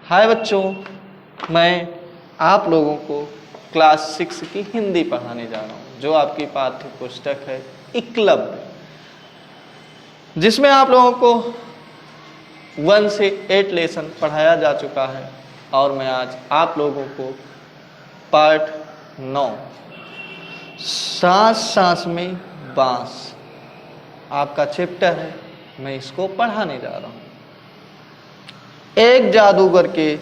हाय बच्चों, मैं आप लोगों को क्लास 6 की हिंदी पढ़ाने जा रहा हूँ, जो आपकी पाठ्य पुस्तक है एकलव्य, जिसमें आप लोगों को 1 से 8 लेसन पढ़ाया जा चुका है। और मैं आज आप लोगों को पार्ट 9 सांस सांस में बांस आपका चैप्टर है, मैं इसको पढ़ाने जा रहा हूँ। एक जादूगर के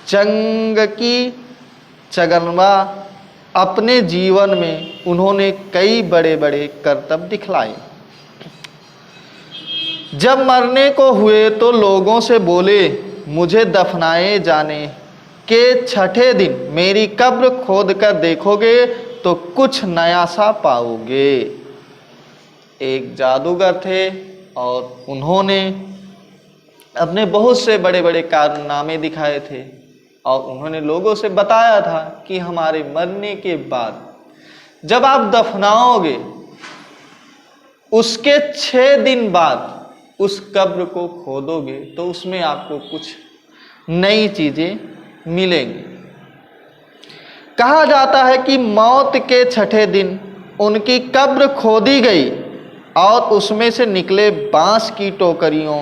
चंगकी चगनवा अपने जीवन में उन्होंने कई बड़े बड़े करतब दिखलाए। जब मरने को हुए तो लोगों से बोले, मुझे दफनाए जाने के 6ठे दिन मेरी कब्र खोद कर देखोगे तो कुछ नया सा पाओगे। एक जादूगर थे और उन्होंने अपने बहुत से बड़े बड़े कारनामे दिखाए थे और उन्होंने लोगों से बताया था कि हमारे मरने के बाद जब आप दफनाओगे उसके 6 दिन बाद उस कब्र को खोदोगे तो उसमें आपको कुछ नई चीजें मिलेंगी। कहा जाता है कि मौत के 6ठे दिन उनकी कब्र खोदी गई और उसमें से निकले बांस की टोकरियों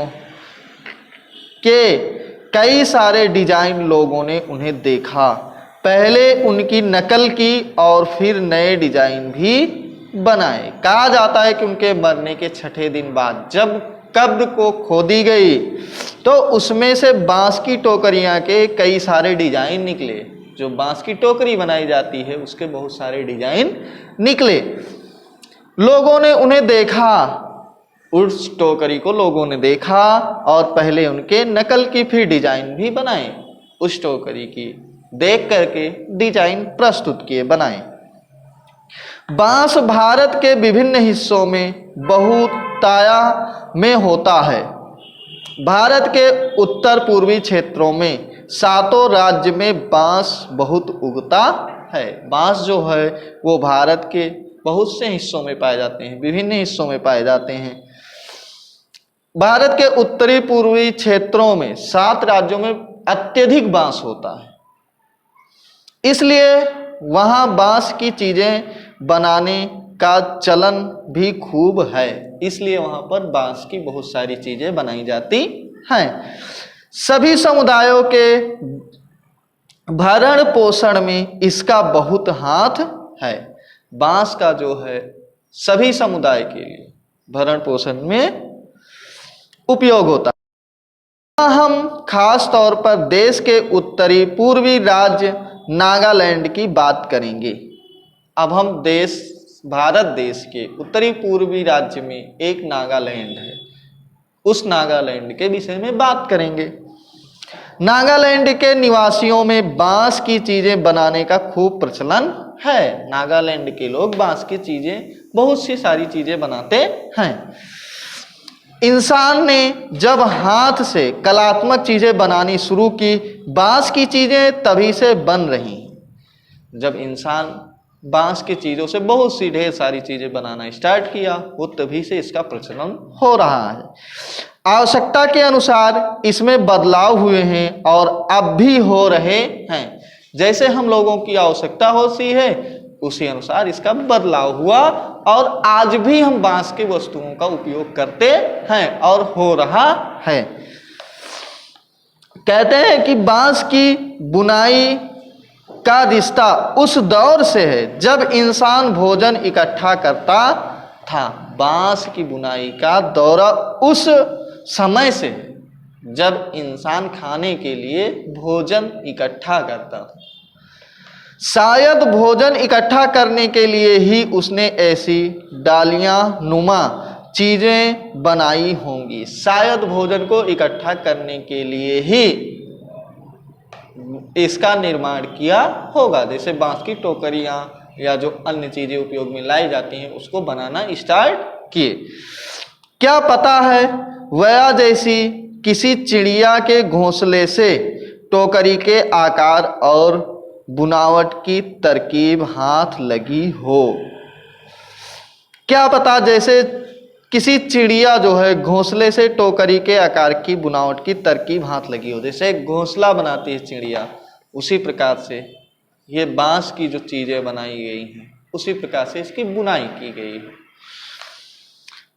के कई सारे डिजाइन लोगों ने उन्हें देखा। पहले उनकी नकल की और फिर नए डिजाइन भी बनाए। कहा जाता है कि उनके मरने के 6ठे दिन बाद जब कब्र को खोदी गई तो उसमें से बांस की टोकरियां के कई सारे डिजाइन निकले। जो बांस की टोकरी बनाई जाती है उसके बहुत सारे डिजाइन निकले। लोगों ने उन्हें देखा, उस टोकरी को लोगों ने देखा और पहले उनके नकल की फिर डिजाइन भी बनाए। उस टोकरी की देख करके डिजाइन प्रस्तुत किए, बनाए। बांस भारत के विभिन्न हिस्सों में बहुताया में होता है। भारत के उत्तर पूर्वी क्षेत्रों में 7 राज्य में बांस बहुत उगता है। बांस जो है वो भारत के बहुत से हिस्सों में पाए जाते हैं, विभिन्न हिस्सों में पाए जाते हैं। भारत के उत्तरी पूर्वी क्षेत्रों में 7 राज्यों में अत्यधिक बांस होता है, इसलिए वहां बांस की चीजें बनाने का चलन भी खूब है। इसलिए वहां पर बांस की बहुत सारी चीजें बनाई जाती हैं। सभी समुदायों के भरण पोषण में इसका बहुत हाथ है। बांस का जो है सभी समुदाय के लिए भरण पोषण में उपयोग होता है। हम खास तौर पर देश के उत्तरी पूर्वी राज्य नागालैंड की बात करेंगे। अब हम भारत देश के उत्तरी पूर्वी राज्य में एक नागालैंड है, उस नागालैंड के विषय में बात करेंगे। नागालैंड के निवासियों में बांस की चीजें बनाने का खूब प्रचलन है। नागालैंड के लोग बांस की चीजें, बहुत सी सारी चीजें बनाते हैं। इंसान ने जब हाथ से कलात्मक चीजें बनानी शुरू की, बांस की चीजें तभी से बन रही। जब इंसान बांस की चीजों से बहुत सी ढेर सारी चीजें बनाना स्टार्ट किया, वो तभी से इसका प्रचलन हो रहा है। आवश्यकता के अनुसार इसमें बदलाव हुए हैं और अब भी हो रहे हैं। जैसे हम लोगों की आवश्यकता होती है उसी अनुसार इसका बदलाव हुआ और आज भी हम बांस की वस्तुओं का उपयोग करते हैं और हो रहा है। कहते हैं कि बांस की बुनाई का रिश्ता उस दौर से है जब इंसान भोजन इकट्ठा करता था। बांस की बुनाई का दौर उस समय से जब इंसान खाने के लिए भोजन इकट्ठा करता था। शायद भोजन इकट्ठा करने के लिए ही उसने ऐसी डालियां नुमा चीजें बनाई होंगी। शायद भोजन को इकट्ठा करने के लिए ही इसका निर्माण किया होगा। जैसे बांस की टोकरियां या जो अन्य चीजें उपयोग में लाई जाती हैं उसको बनाना स्टार्ट किए। क्या पता है वया जैसी किसी चिड़िया के घोंसले से टोकरी के आकार और बुनावट की तरकीब हाथ लगी हो। क्या पता जैसे किसी चिड़िया जो है घोंसले से टोकरी के आकार की बुनावट की तरकीब हाथ लगी हो, जैसे एक घोंसला बनाती है चिड़िया, उसी प्रकार से ये बांस की जो चीजें बनाई गई हैं उसी प्रकार से इसकी बुनाई की गई है।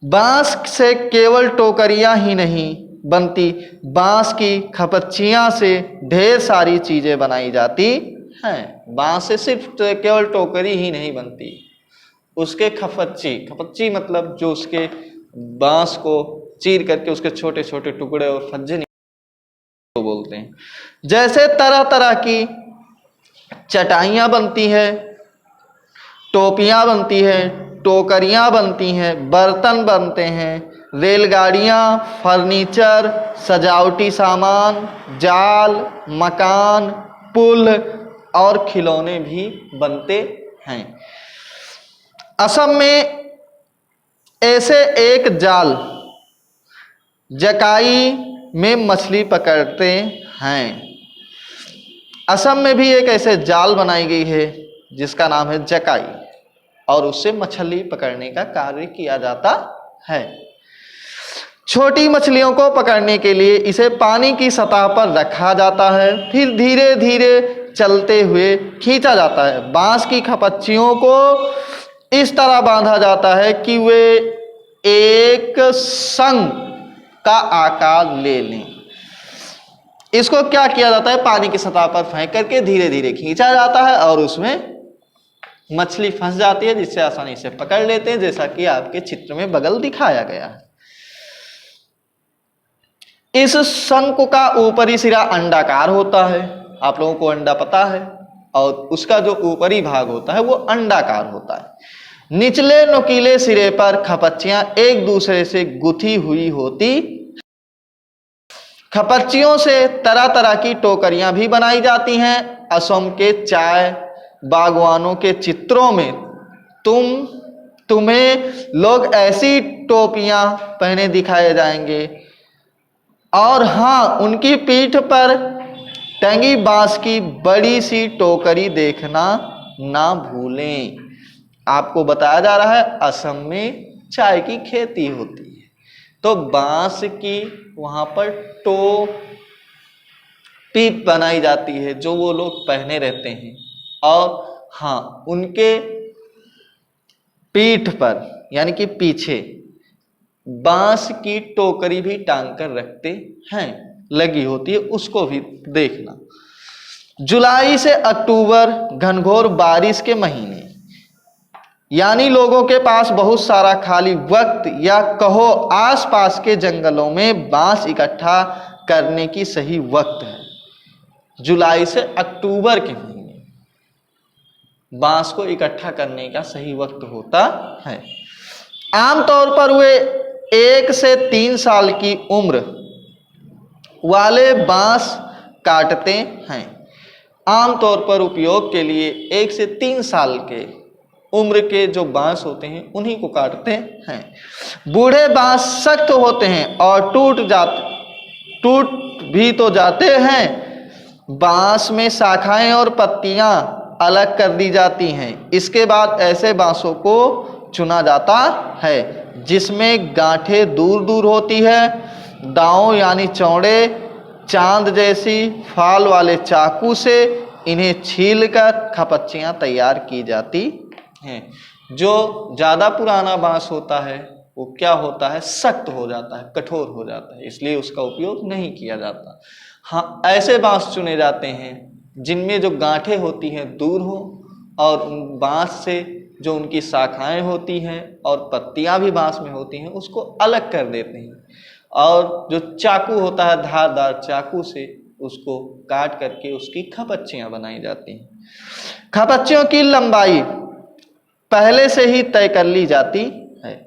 बांस से केवल टोकरियां ही नहीं बनती, बांस की खपच्चियां से ढेर सारी चीजें बनाई जाती हैं। बांस से सिर्फ केवल टोकरी ही नहीं बनती, उसके खपच्ची मतलब जो उसके बांस को चीर करके उसके छोटे छोटे टुकड़े और फज्जे को बोलते हैं। जैसे तरह तरह की चटाइयां बनती है, टोपियां बनती है, टोकरियां बनती हैं, बर्तन बनते हैं, रेलगाड़ियां, फर्नीचर, सजावटी सामान, जाल, मकान, पुल और खिलौने भी बनते हैं। असम में ऐसे एक जाल जकाई में मछली पकड़ते हैं। असम में भी एक ऐसे जाल बनाई गई है जिसका नाम है जकाई, और उससे मछली पकड़ने का कार्य किया जाता है। छोटी मछलियों को पकड़ने के लिए इसे पानी की सतह पर रखा जाता है, फिर धीरे धीरे चलते हुए खींचा जाता है। बांस की खपच्चियों को इस तरह बांधा जाता है कि वे एक संग का आकार ले लें। इसको क्या किया जाता है, पानी की सतह पर फेंक करके धीरे धीरे खींचा जाता है और उसमें मछली फंस जाती है, जिससे आसानी से पकड़ लेते हैं, जैसा कि आपके चित्र में बगल दिखाया गया है। इस शंकु का ऊपरी सिरा अंडाकार होता है, आप लोगों को अंडा पता है, और उसका जो ऊपरी भाग होता है वो अंडाकार होता है। निचले नुकीले सिरे पर खपच्चियां एक दूसरे से गुथी हुई होती। खपच्चियों से तरह तरह की टोकरियां भी बनाई जाती हैं। असम के चाय बागवानों के चित्रों में तुम्हें लोग ऐसी टोपियां पहने दिखाए जाएंगे, और हाँ, उनकी पीठ पर टंगी बांस की बड़ी सी टोकरी देखना ना भूलें। आपको बताया जा रहा है असम में चाय की खेती होती है, तो बांस की वहां पर टोपी बनाई जाती है जो वो लोग पहने रहते हैं, और हाँ, उनके पीठ पर यानी कि पीछे बांस की टोकरी भी टांग कर रखते हैं, लगी होती है, उसको भी देखना। जुलाई से अक्टूबर घनघोर बारिश के महीने, यानी लोगों के पास बहुत सारा खाली वक्त, या कहो आसपास के जंगलों में बांस इकट्ठा करने की सही वक्त है। जुलाई से अक्टूबर के महीने बांस को इकट्ठा करने का सही वक्त होता है। आमतौर पर वे 1 से 3 साल की उम्र वाले बांस काटते हैं। आमतौर पर उपयोग के लिए 1 से 3 साल के उम्र के जो बांस होते हैं उन्हीं को काटते हैं। बूढ़े बांस सख्त होते हैं और टूट भी तो जाते हैं। बांस में शाखाएं और पत्तियां अलग कर दी जाती हैं। इसके बाद ऐसे बांसों को चुना जाता है जिसमें गांठें दूर दूर होती है। दांव यानी चौड़े चांद जैसी फाल वाले चाकू से इन्हें छीलकर खपच्चियां तैयार की जाती हैं। जो ज़्यादा पुराना बांस होता है वो क्या होता है, सख्त हो जाता है, कठोर हो जाता है, इसलिए उसका उपयोग नहीं किया जाता। हाँ, ऐसे बांस चुने जाते हैं जिनमें जो गांठें होती हैं दूर हो, और उन बांस से जो उनकी शाखाएं होती हैं और पत्तियां भी बांस में होती हैं उसको अलग कर देते हैं, और जो चाकू होता है धारदार चाकू से उसको काट करके उसकी खपच्चियां बनाई जाती हैं। खपच्चियों की लंबाई पहले से ही तय कर ली जाती है।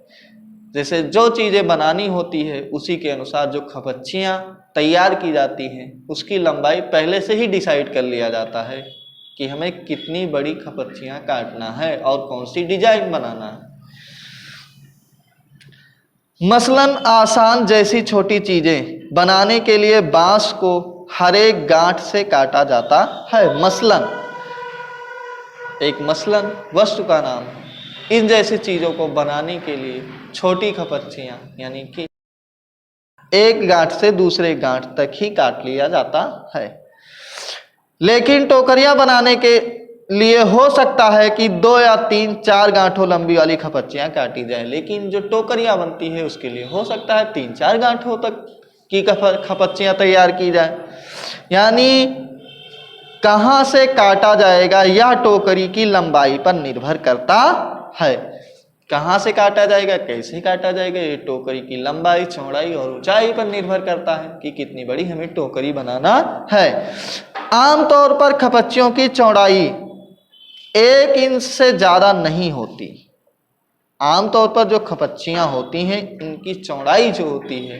जैसे जो चीज़ें बनानी होती है उसी के अनुसार जो खपच्चियां तैयार की जाती हैं उसकी लंबाई पहले से ही डिसाइड कर लिया जाता है कि हमें कितनी बड़ी खपच्चियां काटना है और कौन सी डिजाइन बनाना है। मसलन आसान जैसी छोटी चीजें बनाने के लिए बांस को हर एक गांठ से काटा जाता है। मसलन एक मसलन वस्तु का नाम है। इन जैसी चीजों को बनाने के लिए छोटी खपच्चियां, यानी कि एक गांठ से दूसरे गांठ तक ही काट लिया जाता है। लेकिन टोकरियां बनाने के लिए हो सकता है कि 2 या 3 4 गांठों लंबी वाली खपच्चियां काटी जाए, लेकिन जो टोकरियां बनती है उसके लिए हो सकता है 3-4 गांठों तक की खपच्चियां तैयार की जाए। यानी कहां से काटा जाएगा यह टोकरी की लंबाई पर निर्भर करता है। कहां से काटा जाएगा, कैसे काटा जाएगा, ये टोकरी की लंबाई, चौड़ाई और ऊंचाई पर निर्भर करता है कि कितनी बड़ी हमें टोकरी बनाना है। आमतौर पर खपच्चियों की चौड़ाई 1 इंच से ज्यादा नहीं होती। आमतौर पर जो खपच्चियां होती हैं इनकी चौड़ाई जो होती है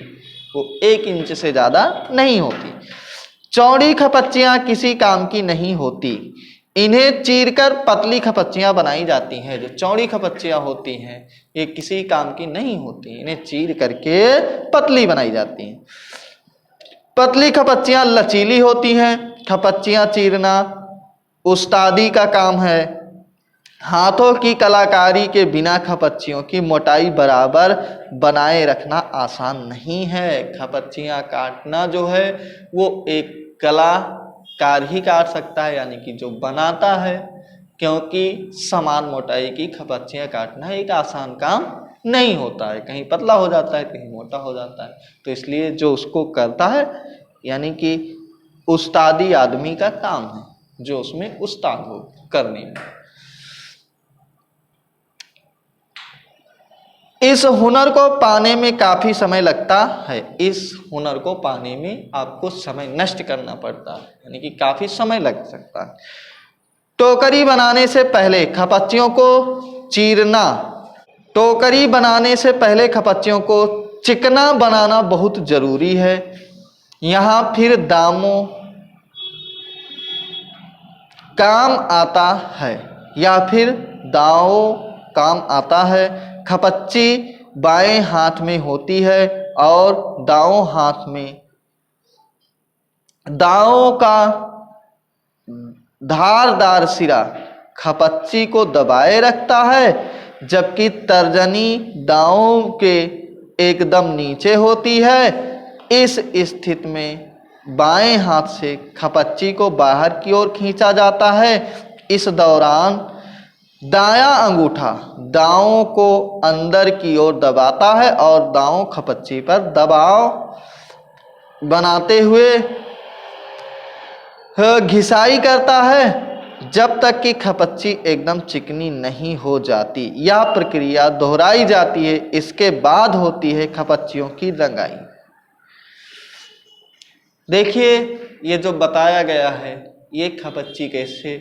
वो 1 इंच से ज्यादा नहीं होती। चौड़ी खपच्चियां किसी काम की नहीं होती, इन्हें चीरकर पतली खपच्चियां बनाई जाती हैं। जो चौड़ी खपच्चियां होती हैं ये किसी काम की नहीं होती, इन्हें चीर करके पतली बनाई जाती हैं। पतली खपच्चियां लचीली होती हैं। खपच्चियां चीरना उस्तादी का काम है। हाथों की कलाकारी के बिना खपच्चियों की मोटाई बराबर बनाए रखना आसान नहीं है। खपच्चियां काटना जो है वो एक कलाकार ही काट सकता है, यानी कि जो बनाता है, क्योंकि समान मोटाई की खपच्चियां काटना एक आसान काम नहीं होता है। कहीं पतला हो जाता है, कहीं मोटा हो जाता है, तो इसलिए जो उसको करता है यानी कि उस्तादी आदमी का काम है, जो उसमें उस्ताद हो करने में। इस हुनर को पाने में काफी समय लगता है। इस हुनर को पाने में आपको समय नष्ट करना पड़ता है, यानी कि काफी समय लग सकता है। टोकरी बनाने से पहले खपच्चियों को चीरना। टोकरी बनाने से पहले खपच्चियों को चिकना बनाना बहुत जरूरी है। यहाँ फिर दामों काम आता है, या फिर दांव काम आता है। खपच्ची बाएं हाथ में होती है और दांव हाथ में। दांव का धारदार सिरा खपच्ची को दबाए रखता है, जबकि तर्जनी दांव के एकदम नीचे होती है। इस स्थिति में बाएं हाथ से खपच्ची को बाहर की ओर खींचा जाता है। इस दौरान दायां अंगूठा दांव को अंदर की ओर दबाता है और दांव खपच्ची पर दबाव बनाते हुए घिसाई करता है जब तक कि खपच्ची एकदम चिकनी नहीं हो जाती। यह प्रक्रिया दोहराई जाती है। इसके बाद होती है खपच्चियों की रंगाई। देखिए ये जो बताया गया है ये खपच्ची कैसे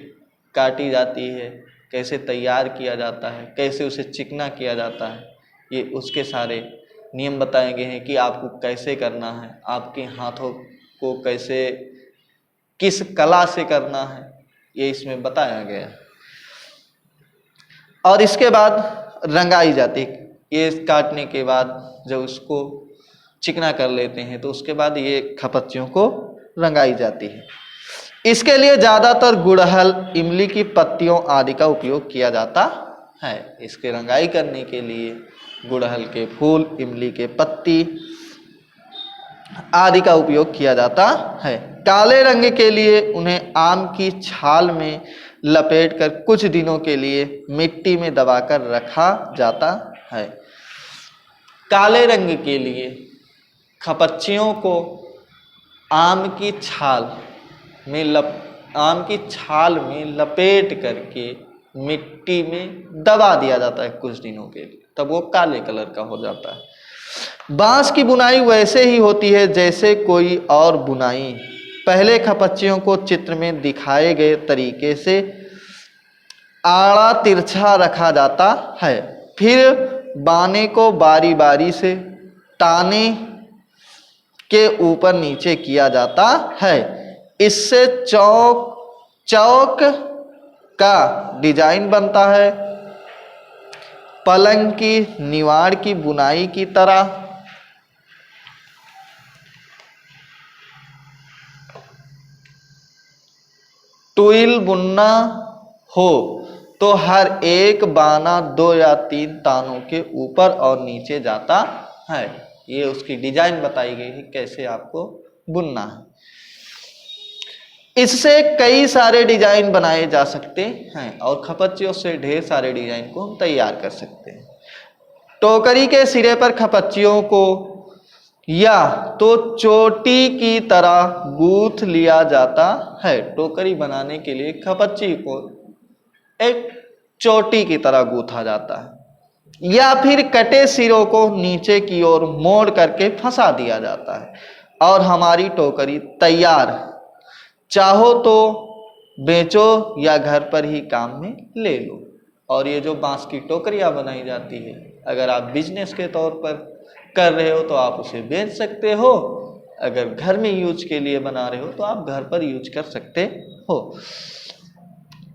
काटी जाती है, कैसे तैयार किया जाता है, कैसे उसे चिकना किया जाता है, ये उसके सारे नियम बताए गए हैं कि आपको कैसे करना है, आपके हाथों को कैसे किस कला से करना है, ये इसमें बताया गया है। और इसके बाद रंगाई जाती है। ये काटने के बाद जब उसको चिकना कर लेते हैं तो उसके बाद ये खपच्चियों को रंगाई जाती है। इसके लिए ज़्यादातर गुड़हल, इमली की पत्तियों आदि का उपयोग किया जाता है। इसके रंगाई करने के लिए गुड़हल के फूल, इमली के पत्ती आदि का उपयोग किया जाता है। काले रंग के लिए उन्हें आम की छाल में लपेटकर कुछ दिनों के लिए मिट्टी में दबाकर रखा जाता है। काले रंग के लिए खपच्चियों को आम की छाल में लपेट करके मिट्टी में दबा दिया जाता है कुछ दिनों के लिए, तब वो काले कलर का हो जाता है। बांस की बुनाई वैसे ही होती है जैसे कोई और बुनाई। पहले खपच्चियों को चित्र में दिखाए गए तरीके से आड़ा तिरछा रखा जाता है, फिर बाने को बारी बारी से ताने के ऊपर नीचे किया जाता है। इससे चौक का डिजाइन बनता है, पलंग की निवाड़ की बुनाई की तरह। टुइल बुनना हो तो हर एक बाना 2 या 3 तानों के ऊपर और नीचे जाता है। ये उसकी डिजाइन बताई गई है कैसे आपको बुनना है। इससे कई सारे डिजाइन बनाए जा सकते हैं और खपच्चियों से ढेर सारे डिजाइन को हम तैयार कर सकते हैं। टोकरी के सिरे पर खपच्चियों को या तो चोटी की तरह गूंथ लिया जाता है। टोकरी बनाने के लिए खपच्ची को एक चोटी की तरह गूंथा जाता है या फिर कटे सिरों को नीचे की ओर मोड़ करके फंसा दिया जाता है और हमारी टोकरी तैयार। चाहो तो बेचो या घर पर ही काम में ले लो। और ये जो बांस की टोकरियां बनाई जाती है, अगर आप बिजनेस के तौर पर कर रहे हो तो आप उसे बेच सकते हो, अगर घर में यूज के लिए बना रहे हो तो आप घर पर यूज कर सकते हो।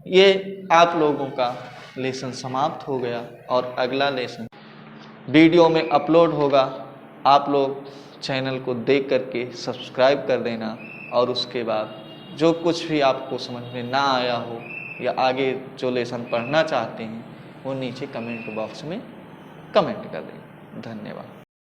ये आप लोगों का लेसन समाप्त हो गया और अगला लेसन वीडियो में अपलोड होगा। आप लोग चैनल को देख करके सब्सक्राइब कर देना और उसके बाद जो कुछ भी आपको समझ में ना आया हो या आगे जो लेसन पढ़ना चाहते हैं वो नीचे कमेंट बॉक्स में कमेंट कर दें। धन्यवाद।